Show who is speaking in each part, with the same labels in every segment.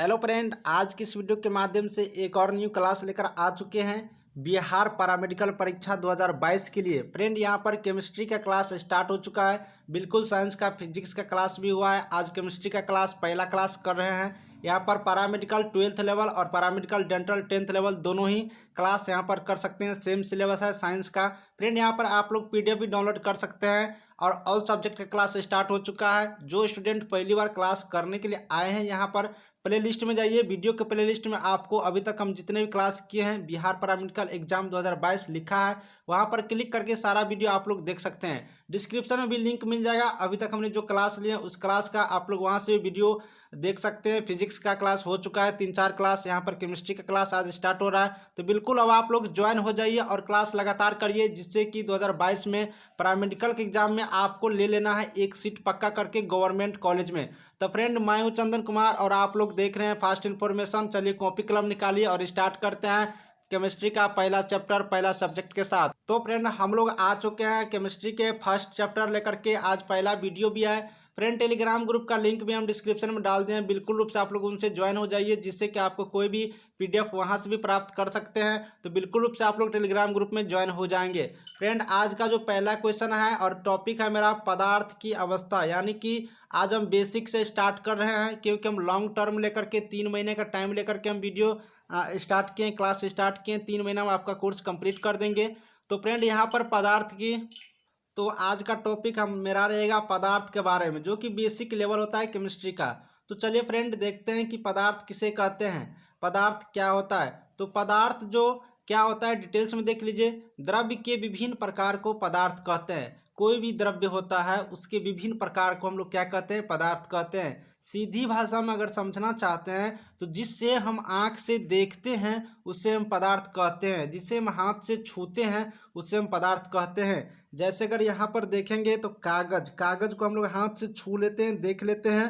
Speaker 1: Hello friend, आज की इस वीडियो के माध्यम से एक और न्यू क्लास लेकर आ चुके हैं बिहार पैरामेडिकल परीक्षा 2022 के लिए। फ्रेंड, यहां पर केमिस्ट्री का क्लास स्टार्ट हो चुका है। बिल्कुल साइंस का फिजिक्स का क्लास भी हुआ है। आज केमिस्ट्री का क्लास पहला क्लास कर रहे हैं। यहां पर पैरामेडिकल 12th लेवल और पैरामेडिकल डेंटल 10th लेवल दोनों ही क्लास यहां पर कर सकते हैं। सेम सिलेबस है साइंस का। फ्रेंड, यहाँ पर आप लोग PDF भी डाउनलोड कर सकते हैं और ऑल सब्जेक्ट का क्लास स्टार्ट हो चुका है। जो स्टूडेंट पहली बार क्लास करने के लिए आए हैं, यहाँ पर प्ले लिस्ट में जाइए। वीडियो के प्ले लिस्ट में आपको अभी तक हम जितने भी क्लास किए हैं बिहार पैरामेडिकल एग्जाम 2022 लिखा है, वहां पर क्लिक करके सारा वीडियो आप लोग देख सकते हैं। डिस्क्रिप्शन में भी लिंक मिल जाएगा। अभी तक हमने जो क्लास लिए उस क्लास का आप लोग वहां से भी वीडियो देख सकते हैं। फिजिक्स का क्लास हो चुका है 3-4 क्लास। यहाँ पर केमिस्ट्री का क्लास आज स्टार्ट हो रहा है। तो बिल्कुल अब आप लोग ज्वाइन हो जाइए और क्लास लगातार करिए, जिससे कि 2022 में पैरामेडिकल के एग्जाम में आपको ले लेना है एक सीट पक्का करके गवर्नमेंट कॉलेज में। तो फ्रेंड, मैं हूं चंदन कुमार और आप लोग देख रहे हैं फास्ट इन्फॉर्मेशन। चलिए कॉपी कलम निकालिए और स्टार्ट करते हैं केमिस्ट्री का पहला चैप्टर पहला सब्जेक्ट के साथ। तो फ्रेंड, हम लोग आ चुके हैं केमिस्ट्री के फर्स्ट चैप्टर लेकर के। आज पहला वीडियो भी है। फ्रेंड, टेलीग्राम ग्रुप का लिंक भी हम डिस्क्रिप्शन में डाल दें। बिल्कुल रूप से आप लोग उनसे ज्वाइन हो जाइए, जिससे कि आपको कोई भी PDF वहां से भी प्राप्त कर सकते हैं। तो बिल्कुल रूप से आप लोग टेलीग्राम ग्रुप में ज्वाइन हो जाएंगे। फ्रेंड, आज का जो पहला क्वेश्चन है और टॉपिक है मेरा पदार्थ की अवस्था, यानी कि आज हम बेसिक से स्टार्ट कर रहे हैं, क्योंकि हम लॉन्ग टर्म लेकर के 3 महीने का टाइम लेकर के हम वीडियो स्टार्ट किए, क्लास स्टार्ट किए। 3 महीना में आपका कोर्स कंप्लीट कर देंगे। तो फ्रेंड, यहाँ पर पदार्थ की तो आज का टॉपिक हम मेरा रहेगा पदार्थ के बारे में, जो कि बेसिक लेवल होता है केमिस्ट्री का। तो चलिए फ्रेंड, देखते हैं कि पदार्थ किसे कहते हैं, पदार्थ क्या होता है। तो पदार्थ जो क्या होता है डिटेल्स में देख लीजिए। द्रव्य के विभिन्न प्रकार को पदार्थ कहते हैं। कोई भी द्रव्य होता है उसके विभिन्न प्रकार को हम लोग क्या कहते हैं, पदार्थ कहते हैं। सीधी भाषा में अगर समझना चाहते हैं तो जिससे हम आँख से देखते हैं उसे हम पदार्थ कहते हैं, जिसे हम हाथ से छूते हैं उसे हम पदार्थ कहते हैं। जैसे अगर यहाँ पर देखेंगे तो कागज, कागज को हम लोग हाथ से छू लेते हैं, देख लेते हैं,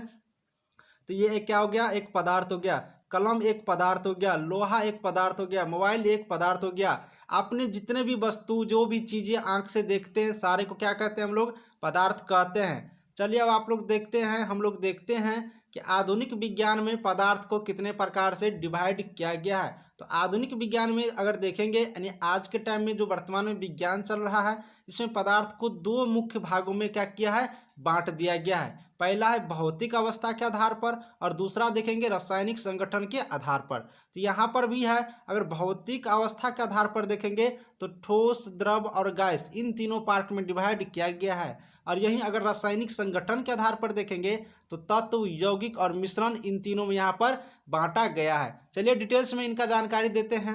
Speaker 1: तो ये एक क्या हो गया, एक पदार्थ हो गया। कलम एक पदार्थ हो गया, लोहा एक पदार्थ हो गया, मोबाइल एक पदार्थ हो गया। आपने जितने भी वस्तु जो भी चीजें आंख से देखते हैं सारे को क्या कहते हैं, हम लोग पदार्थ कहते हैं। चलिए अब आप लोग देखते हैं, हम लोग देखते हैं कि आधुनिक विज्ञान में पदार्थ को कितने प्रकार से डिवाइड किया गया है। तो आधुनिक विज्ञान में अगर देखेंगे, यानी आज के टाइम में जो वर्तमान में विज्ञान चल रहा है, इसमें पदार्थ को 2 मुख्य भागों में क्या किया है, बांट दिया गया है। पहला है भौतिक अवस्था के आधार पर और दूसरा देखेंगे रासायनिक संगठन के आधार पर। तो यहाँ पर भी है, अगर भौतिक अवस्था के आधार पर देखेंगे तो ठोस, द्रव और गैस, इन तीनों पार्ट में डिवाइड किया गया है। और यहीं अगर रासायनिक संगठन के आधार पर देखेंगे तो तत्व, यौगिक और मिश्रण, इन तीनों में यहाँ पर बांटा गया है। चलिए डिटेल्स में इनका जानकारी देते हैं।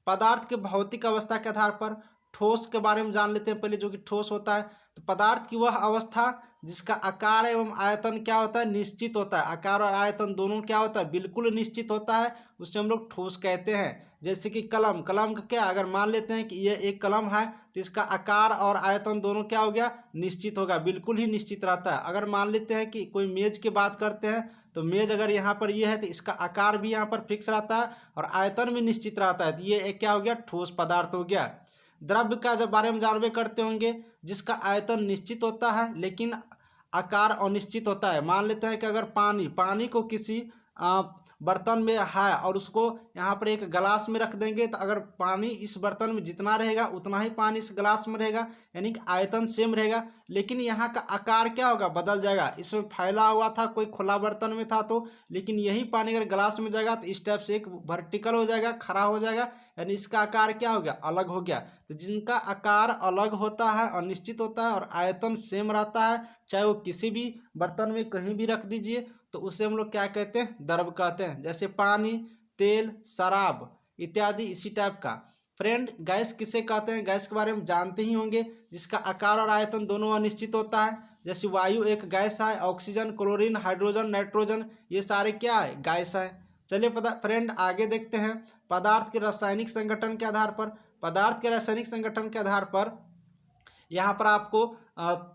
Speaker 1: पदार्थ के भौतिक अवस्था के आधार पर ठोस के बारे में जान लेते हैं पहले, जो कि ठोस होता है। तो पदार्थ की वह अवस्था जिसका आकार एवं आयतन क्या होता है, निश्चित होता है। आकार और आयतन दोनों क्या होता है, बिल्कुल निश्चित होता है, उसे हम लोग ठोस कहते हैं। जैसे कि कलम, कलम का क्या, अगर मान लेते हैं कि ये एक कलम है तो इसका आकार और आयतन दोनों क्या हो गया, निश्चित होगा, बिल्कुल ही निश्चित रहता है। अगर मान लेते हैं कि कोई मेज की बात करते हैं तो मेज अगर यहाँ पर ये है तो इसका आकार भी यहाँ पर फिक्स रहता है और आयतन भी निश्चित रहता है। तो ये एक क्या हो गया, ठोस पदार्थ हो गया। द्रव्य का जब बारे में जानवे करते होंगे, जिसका आयतन निश्चित होता है लेकिन आकार अनिश्चित होता है। मान लेते हैं कि अगर पानी, पानी को किसी बर्तन में है और उसको यहाँ पर एक गिलास में रख देंगे, तो अगर पानी इस बर्तन में जितना रहेगा उतना ही पानी इस गिलास में रहेगा, यानी कि आयतन सेम रहेगा, लेकिन यहाँ का आकार क्या होगा, बदल जाएगा। इसमें फैला हुआ था, कोई खुला बर्तन में था तो, लेकिन यही पानी अगर गिलास में जाएगा तो इस टाइप से एक वर्टिकल हो जाएगा, खड़ा हो जाएगा, यानी इसका आकार क्या हो गया, अलग हो गया। तो जिनका आकार अलग होता है, अनिश्चित होता है और आयतन सेम रहता है, चाहे वो किसी भी बर्तन में कहीं भी रख दीजिए, तो उसे हम लोग क्या कहते हैं, द्रव कहते हैं। जैसे पानी, तेल, शराब इत्यादि इसी टाइप का। फ्रेंड, गैस किसे कहते हैं, गैस के बारे में जानते ही होंगे, जिसका आकार और आयतन दोनों अनिश्चित होता है। जैसे वायु एक गैस है, ऑक्सीजन, क्लोरीन, हाइड्रोजन, नाइट्रोजन, ये सारे क्या है, गैस है। चलिए फ्रेंड आगे देखते हैं। पदार्थ के रासायनिक संगठन के आधार पर, पदार्थ के रासायनिक संगठन के आधार पर यहाँ पर आपको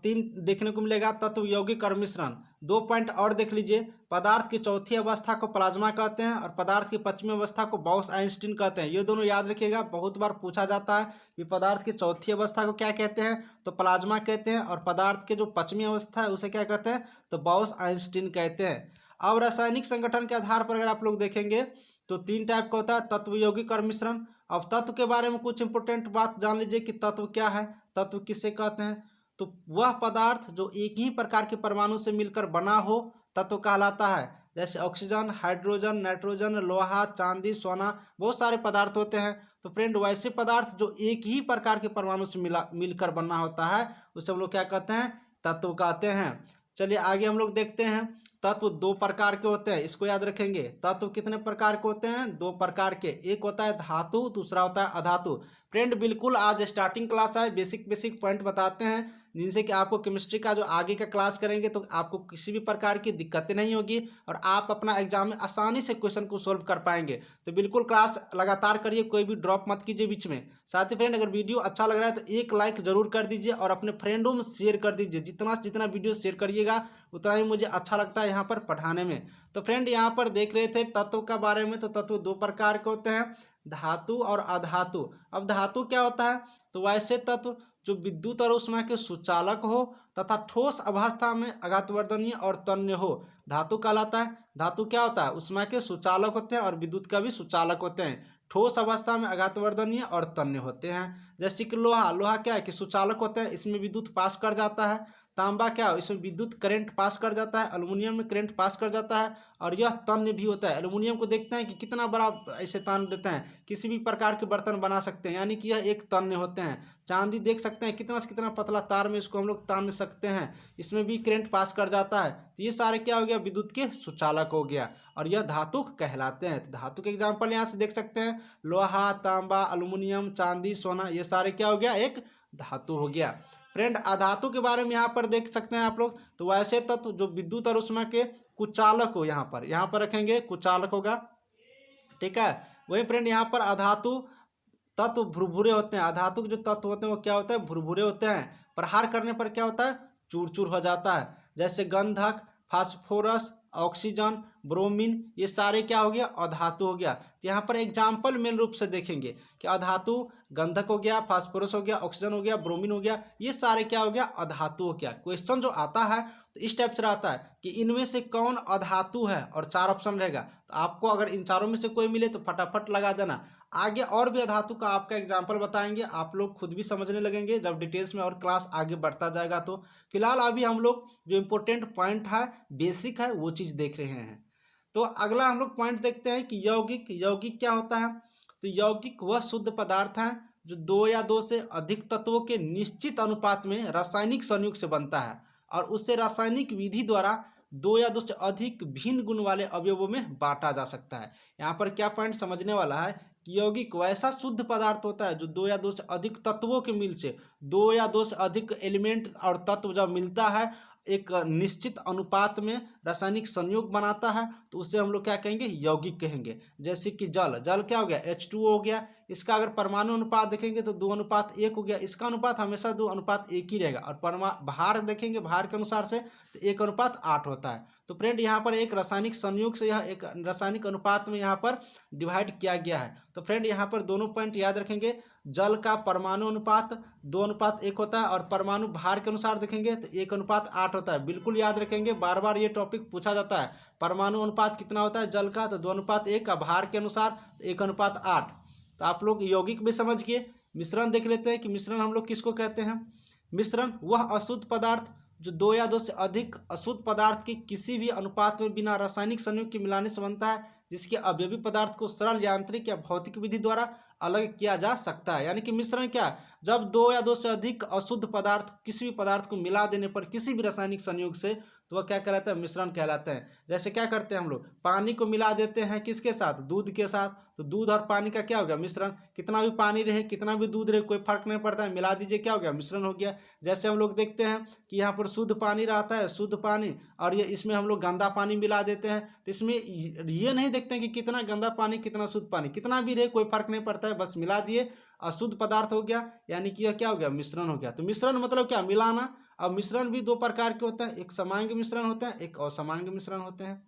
Speaker 1: 3 देखने को मिलेगा, तत्व, यौगिक और मिश्रण। 2 पॉइंट और देख लीजिए। पदार्थ की चौथी अवस्था को प्लाज्मा कहते हैं और पदार्थ की 5वीं अवस्था को बॉस आइंस्टीन कहते हैं। ये दोनों याद रखिएगा, बहुत बार पूछा जाता है कि पदार्थ की चौथी अवस्था को क्या कहते हैं, तो प्लाज्मा कहते हैं, और पदार्थ के जो 5वीं अवस्था है उसे क्या कहते हैं, तो बॉस आइंस्टीन कहते हैं। अब रासायनिक संगठन के आधार पर अगर आप लोग देखेंगे तो 3 टाइप का होता है, तत्व, यौगिक और मिश्रण। अब तत्व के बारे में कुछ इंपोर्टेंट बात जान लीजिए कि तत्व क्या है, तत्व किसे कहते हैं। तो वह पदार्थ जो एक ही प्रकार के परमाणु से मिलकर बना हो तत्व कहलाता है। जैसे ऑक्सीजन, हाइड्रोजन, नाइट्रोजन, लोहा, चांदी, सोना, बहुत सारे पदार्थ होते हैं। तो फ्रेंड वैसे पदार्थ जो एक ही प्रकार के परमाणु से मिलकर बना होता है उसे हम लोग क्या कहते हैं, तत्व कहते हैं। चलिए आगे हम लोग देखते हैं। तत्व 2 प्रकार के होते हैं, इसको याद रखेंगे। तत्व कितने प्रकार के होते हैं, 2 प्रकार के। एक होता है धातु, दूसरा होता है अधातु। फ्रेंड बिल्कुल आज स्टार्टिंग क्लास है, बेसिक पॉइंट बताते हैं जिनसे कि आपको केमिस्ट्री का जो आगे का क्लास करेंगे तो आपको किसी भी प्रकार की दिक्कतें नहीं होगी और आप अपना एग्जाम में आसानी से क्वेश्चन को सोल्व कर पाएंगे। तो बिल्कुल क्लास लगातार करिए, कोई भी ड्रॉप मत कीजिए बीच में। साथ ही फ्रेंड अगर वीडियो अच्छा लग रहा है तो एक लाइक जरूर कर दीजिए और अपने फ्रेंडों में शेयर कर दीजिए। जितना से जितना वीडियो शेयर करिएगा उतना ही मुझे अच्छा लगता है यहाँ पर पढ़ाने में। तो फ्रेंड यहाँ पर देख रहे थे तत्व के बारे में। तो तत्व 2 प्रकार के होते हैं, धातु और अधातु। अब धातु क्या होता है, तो वैसे तत्व जो विद्युत और ऊष्मा के सुचालक हो तथा ठोस अवस्था में आघातवर्धनीय और तन्य हो, धातु कहलाता है। धातु क्या होता है, ऊष्मा के सुचालक होते हैं और विद्युत का भी सुचालक होते हैं। ठोस अवस्था में आघातवर्धनीय और तन्य होते हैं। जैसे कि लोहा, लोहा क्या है कि सुचालक होता है, इसमें विद्युत पास कर जाता है। तांबा क्या है, इसमें विद्युत करंट पास कर जाता है। एल्युमिनियम में करंट पास कर जाता है और यह तन्य भी होता है। एल्युमिनियम को देखते हैं कि कितना बड़ा ऐसे तान देते हैं, किसी भी प्रकार के बर्तन बना सकते हैं, यानी कि यह एक तन्य होते हैं। चांदी देख सकते हैं कितना से कितना पतला तार में इसको हम लोग तान सकते हैं, इसमें भी करंट पास कर जाता है। तो ये सारे क्या हो गया, विद्युत के सुचालक हो गया और यह धातु कहलाते हैं। तो धातु के एग्जाम्पल यहाँ से देख सकते हैं, लोहा, तांबा, एल्युमिनियम, चांदी, सोना, ये सारे क्या हो गया, एक धातु हो गया। फ्रेंड अधातु के बारे में यहाँ पर देख सकते हैं आप लोग। तो वैसे तत्व जो विद्युत और ऊष्मा के कुचालक हो, यहाँ पर रखेंगे कुचालक होगा, ठीक है। वही फ्रेंड यहाँ पर अधातु तत्व भुरभुरे होते हैं। अधातु के जो तत्व होते हैं वो क्या होता है, भुरभुरे होते हैं। प्रहार करने पर क्या होता है, चूर चूर हो जाता है। जैसे गंधक, फास्फोरस, ऑक्सीजन, ब्रोमीन, ये सारे क्या हो गया, अधातु हो गया। तो यहाँ पर एग्जाम्पल मेन रूप से देखेंगे कि अधातु गंधक हो गया, फास्फोरस हो गया, ऑक्सीजन हो गया, ब्रोमीन हो गया, ये सारे क्या हो गया, अधातु हो गया। क्वेश्चन जो आता है तो इस टाइप से रहता है कि इनमें से कौन अधातु है और 4 ऑप्शन रहेगा। तो आपको अगर इन चारों में से कोई मिले तो फटाफट लगा देना। आगे और भी अधातु का आपका एग्जाम्पल बताएंगे, आप लोग खुद भी समझने लगेंगे जब डिटेल्स में और क्लास आगे बढ़ता जाएगा। तो फिलहाल अभी हम लोग जो इम्पोर्टेंट पॉइंट है, बेसिक है, वो चीज़ देख रहे हैं। तो अगला हम लोग पॉइंट देखते हैं कि यौगिक। यौगिक क्या होता है, तो यौगिक वह शुद्ध पदार्थ है जो 2 या 2 से अधिक तत्वों के निश्चित अनुपात में रासायनिक संयुग से बनता है और उससे रासायनिक विधि द्वारा 2 या 2 से अधिक भिन्न गुण वाले अवयवों में बांटा जा सकता है। यहाँ पर क्या पॉइंट समझने वाला है कि यौगिक वैसा शुद्ध पदार्थ होता है जो 2 या 2 से अधिक तत्वों के मिल से, 2 या 2 से अधिक एलिमेंट और तत्व जब मिलता है एक निश्चित अनुपात में रासायनिक संयोग बनाता है तो उसे हम लोग क्या कहेंगे, यौगिक कहेंगे। जैसे कि जल, जल क्या हो गया, H2O हो गया। इसका अगर परमाणु अनुपात देखेंगे तो 2:1 हो गया। इसका अनुपात हमेशा 2:1 ही रहेगा। और भार देखेंगे, भार के अनुसार से तो 1:8 होता है। तो फ्रेंड यहाँ पर एक रासायनिक संयोग से यह एक रासायनिक अनुपात में यहाँ पर डिवाइड किया गया है। तो फ्रेंड यहाँ पर दोनों पॉइंट याद रखेंगे। जल का परमाणु अनुपात 2:1 होता है और परमाणु भार के अनुसार देखेंगे तो 1:8 होता है। बिल्कुल याद रखेंगे, बार बार ये टॉपिक पूछा जाता है। परमाणु अनुपात कितना होता है जल का, तो 2:1 का, भार के अनुसार 1:8। तो आप लोग यौगिक भी समझ गए। मिश्रण देख लेते हैं कि मिश्रण हम लोग किसको कहते हैं। मिश्रण वह अशुद्ध पदार्थ जो 2 या 2 से अधिक अशुद्ध पदार्थ के किसी भी अनुपात में बिना रासायनिक संयुग के मिलाने से बनता है, जिसके अवयवी पदार्थ को सरल यांत्रिक या भौतिक विधि द्वारा अलग किया जा सकता है। यानी कि मिश्रण क्या, जब 2 या 2 से अधिक अशुद्ध पदार्थ किसी भी पदार्थ को मिला देने पर किसी भी रासायनिक संयोग से, तो वह क्या कहलाता है, मिश्रण कहलाता है। जैसे क्या करते हैं हम लोग, पानी को मिला देते हैं किसके साथ, दूध के साथ। तो दूध और पानी का क्या हो गया, मिश्रण। कितना भी पानी रहे, कितना भी दूध रहे, कोई फर्क नहीं पड़ता है, मिला दीजिए, क्या हो गया, मिश्रण हो गया। जैसे हम लोग देखते हैं कि यहाँ पर शुद्ध पानी रहता है, शुद्ध पानी, और ये इसमें हम लोग गंदा पानी मिला देते हैं। तो इसमें ये नहीं देखते हैं कि कितना गंदा पानी, कितना शुद्ध पानी, कितना भी रहे कोई फर्क नहीं पड़ता है, बस मिला दिए, अशुद्ध पदार्थ हो गया। यानी कि यह क्या हो गया, मिश्रण हो गया। तो मिश्रण मतलब क्या, मिलाना। अब मिश्रण भी 2 प्रकार के होते हैं, एक समांगी मिश्रण होते हैं, एक असमांगी मिश्रण होते हैं।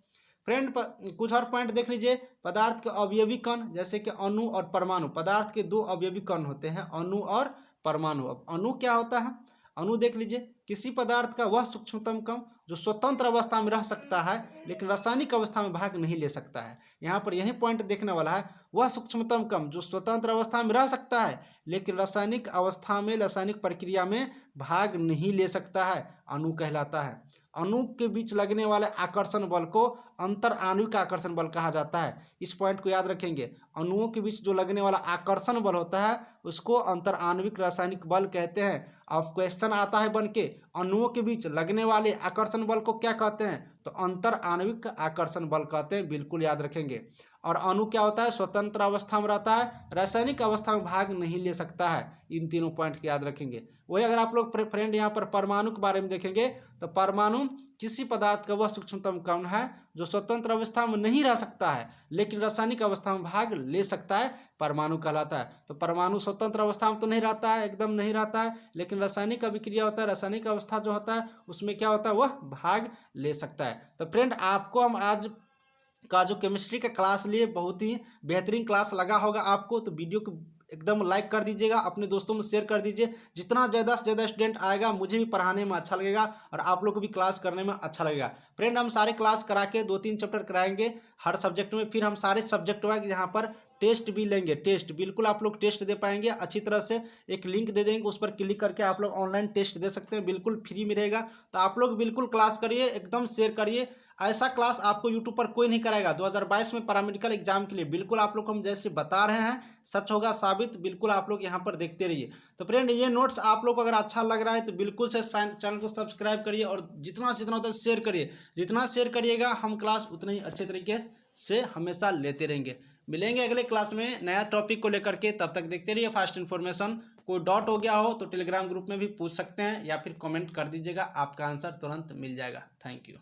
Speaker 1: फ्रेंड कुछ और पॉइंट देख लीजिए। पदार्थ के अवयवी कण, जैसे कि अणु और परमाणु, पदार्थ के 2 अवयवी कण होते हैं, अणु और परमाणु। अब अणु क्या होता है, अणु देख लीजिए, किसी पदार्थ का वह सूक्ष्मतम कण जो स्वतंत्र अवस्था में रह सकता है लेकिन रासायनिक अवस्था में भाग नहीं ले सकता है। यहाँ पर यही पॉइंट देखने वाला है, वह सूक्ष्मतम कण जो स्वतंत्र अवस्था में रह सकता है लेकिन रासायनिक अवस्था में रासायनिक प्रक्रिया में भाग नहीं ले सकता है, अणु कहलाता है। अणु के बीच लगने वाले आकर्षण बल को अंतर आणविक आकर्षण बल कहा जाता है। इस पॉइंट को याद रखेंगे, अणुओं के बीच जो लगने वाला आकर्षण बल होता है उसको अंतर आणविक रासायनिक बल कहते हैं। अब क्वेश्चन आता है बन के, अणुओं के बीच लगने वाले आकर्षण बल को क्या कहते हैं, तो अंतर आणविक आकर्षण बल कहते हैं, बिल्कुल याद रखेंगे। और अणु क्या होता है, स्वतंत्र अवस्था में रहता है, रासायनिक अवस्था में भाग नहीं ले सकता है। इन तीनों पॉइंट को याद रखेंगे। वही अगर आप लोग फ्रेंड यहाँ पर परमाणु के बारे में देखेंगे तो परमाणु किसी पदार्थ का वह सूक्ष्मतम कण है जो स्वतंत्र अवस्था में नहीं रह सकता है लेकिन रासायनिक अवस्था में भाग ले सकता है, परमाणु कहलाता है। तो परमाणु स्वतंत्र अवस्था में तो नहीं रहता है, एकदम नहीं रहता है, लेकिन रासायनिक अभिक्रिया होता है, रासायनिक अवस्था जो होता है उसमें क्या होता है, वह भाग ले सकता है। तो फ्रेंड आपको हम आज का जो केमिस्ट्री का क्लास लिए बहुत ही बेहतरीन क्लास लगा होगा आपको, तो वीडियो को एकदम लाइक कर दीजिएगा, अपने दोस्तों में शेयर कर दीजिए। जितना ज़्यादा से ज़्यादा स्टूडेंट आएगा मुझे भी पढ़ाने में अच्छा लगेगा और आप लोग को भी क्लास करने में अच्छा लगेगा। फ्रेंड हम सारे क्लास करा के 2-3 चैप्टर कराएंगे हर सब्जेक्ट में, फिर हम सारे सब्जेक्ट में यहाँ पर टेस्ट भी लेंगे। टेस्ट बिल्कुल आप लोग टेस्ट दे पाएंगे अच्छी तरह से, एक लिंक दे देंगे, उस पर क्लिक करके आप लोग ऑनलाइन टेस्ट दे सकते हैं, बिल्कुल फ्री में रहेगा। तो आप लोग बिल्कुल क्लास करिए, एकदम शेयर करिए। ऐसा क्लास आपको यूट्यूब पर कोई नहीं कराएगा 2022 में पैरामेडिकल एग्जाम के लिए। बिल्कुल आप लोग को हम जैसे बता रहे हैं सच होगा साबित, बिल्कुल आप लोग यहाँ पर देखते रहिए। तो फ्रेंड ये नोट्स आप लोग को अगर अच्छा लग रहा है तो बिल्कुल से चैनल को सब्सक्राइब करिए और जितना से जितना होता है शेयर करिए। जितना शेयर करिएगा हम क्लास उतने ही अच्छे तरीके से हमेशा लेते रहेंगे। मिलेंगे अगले क्लास में नया टॉपिक को लेकर के, तब तक देखते रहिए फास्ट इन्फॉर्मेशन। कोई डाउट हो गया हो तो टेलीग्राम ग्रुप में भी पूछ सकते हैं या फिर कमेंट कर दीजिएगा, आपका आंसर तुरंत मिल जाएगा। Thank you.